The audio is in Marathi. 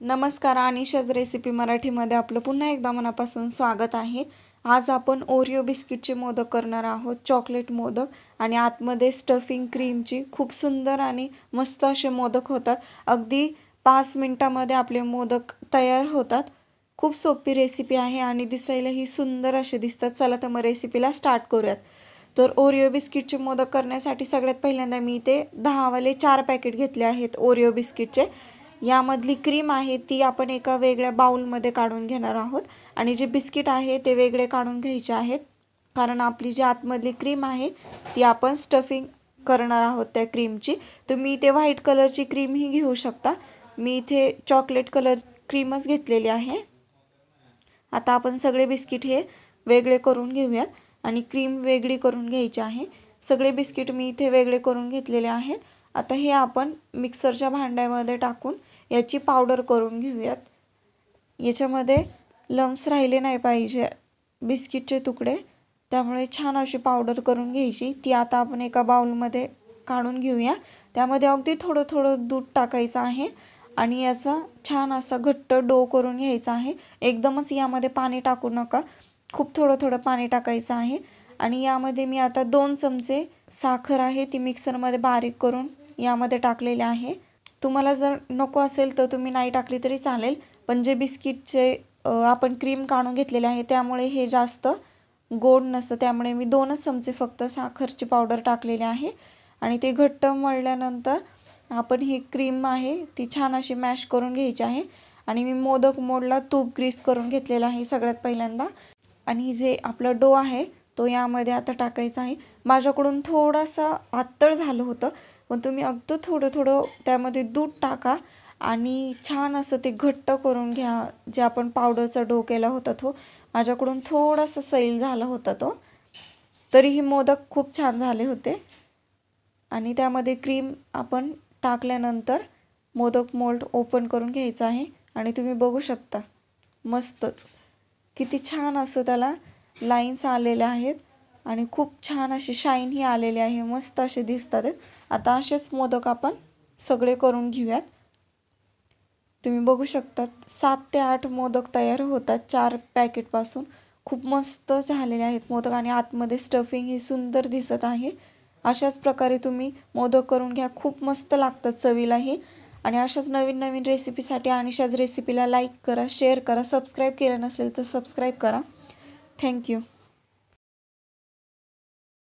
नमस्कार, अनिशाज रेसिपी मराठीमध्ये आपलं पुन्हा एकदा मनापासून स्वागत आहे। आज आपण ओरिओ बिस्किटचे मोदक करणार आहोत, चॉकलेट मोदक, आणि आतमध्ये स्टफिंग क्रीमची खूप सुंदर आणि मस्त असे मोदक होतात। अगदी 5 मिनिटांमध्ये आपले मोदक तयार होतात। खूप सोपी रेसिपी आहे आणि दिसायलाही सुंदर असे दिसतात। चला तर मग रेसिपीला स्टार्ट करूयात। तर ओरिओ बिस्किटचे मोदक करण्यासाठी सगळ्यात पहिल्यांदा मी ते 10 वाले 4 पॅकेट घेतले आहेत ओरिओ बिस्किटचे। यामधली क्रीम आहे ती आपण एका वेगळ्या बाउलमध्ये काढून घेणार आहोत आणि जे बिस्किट आहे ते वेगळे काढून घ्यायचे आहेत, कारण आपली जी आतमधली क्रीम आहे ती आपण स्टफिंग करणार आहोत त्या क्रीमची। तुम्ही इथे व्हाईट कलरची क्रीम ही घेऊ शकता, मी इथे चॉकलेट कलर क्रीमच घेतलेली आहे। आता आपण सगळे बिस्किट हे वेगळे करून घेऊयात आणि क्रीम वेगळी करून घ्यायची आहे। सगळे बिस्किट मी इथे वेगळे करून घेतलेले आहेत। आता हे आपण मिक्सरच्या भांड्यामध्ये टाकून याची पावडर करून घेऊयात। याच्यामध्ये लम्स राहिले नाही पाहिजे बिस्किटचे तुकडे, त्यामुळे छान अशी पावडर करून घ्यायची। ती आता आपण एका बाउलमध्ये काढून घेऊया। त्यामध्ये अगदी थोडं थोडं दूध टाकायचं आहे आणि याचा छान असा घट्ट डो करून घ्यायचा आहे। एकदमच यामध्ये पाणी टाकू नका, खूप थोडं थोडं पाणी टाकायचं आहे। आणि यामध्ये मी आता 2 चमचे साखर आहे ती मिक्सरमध्ये बारीक करून यामध्ये टाकलेले आहे। तुम्हाला जर नको असेल तर तुम्ही नाही टाकली तरी चालेल, पण जे बिस्किटचे आपण क्रीम काढून घेतलेले आहे त्यामुळे हे जास्त गोड नसतं, त्यामुळे मी 2च चमचे फक्त साखरची पावडर टाकलेली आहे। आणि ते घट्ट मळल्यानंतर आपण ही क्रीम आहे ती छान अशी मॅश करून घ्यायची आहे। आणि मी मोदक मोडला तूप ग्रीस करून घेतलेला आहे सगळ्यात पहिल्यांदा, आणि जे आपला डो आहे तो यामध्ये आता टाकायचा आहे। माझ्याकडून थोडासा पातळ झालं होतं, पण तुम्ही अगदी थोडं थोडं त्यामध्ये दूध टाका आणि छान असं ते घट्ट करून घ्या। जे आपण पावडरचा डो केला होता तो माझ्याकडून थोडासा सैल झाला होता तो, तरीही मोदक खूप छान झाले होते। आणि त्यामध्ये क्रीम आपण टाकल्यानंतर मोदक मोल्ड ओपन करून घ्यायचा आहे आणि तुम्ही बघू शकता मस्तच किती छान असं त्याला लाईन्स आलेल्या आहेत आणि खूप छान अशी शाईन ही आलेली आहे, मस्त असे दिसतात। आता असेच मोदक आपण सगळे करून घेऊयात। तुम्ही बघू शकतात 7 ते 8 मोदक तयार होतात 4 पॅकेटपासून। खूप मस्त झालेले आहेत मोदक आणि आतमध्ये स्टफिंग ही सुंदर दिसत आहे। अशाच प्रकारे तुम्ही मोदक करून घ्या, खूप मस्त लागतात चवीलाही। आणि अशाच नवीन नवीन रेसिपीसाठी अनिशाज रेसिपीला लाईक करा, शेअर करा, सबस्क्राईब केलं नसेल तर सबस्क्राईब करा। थँक्यू।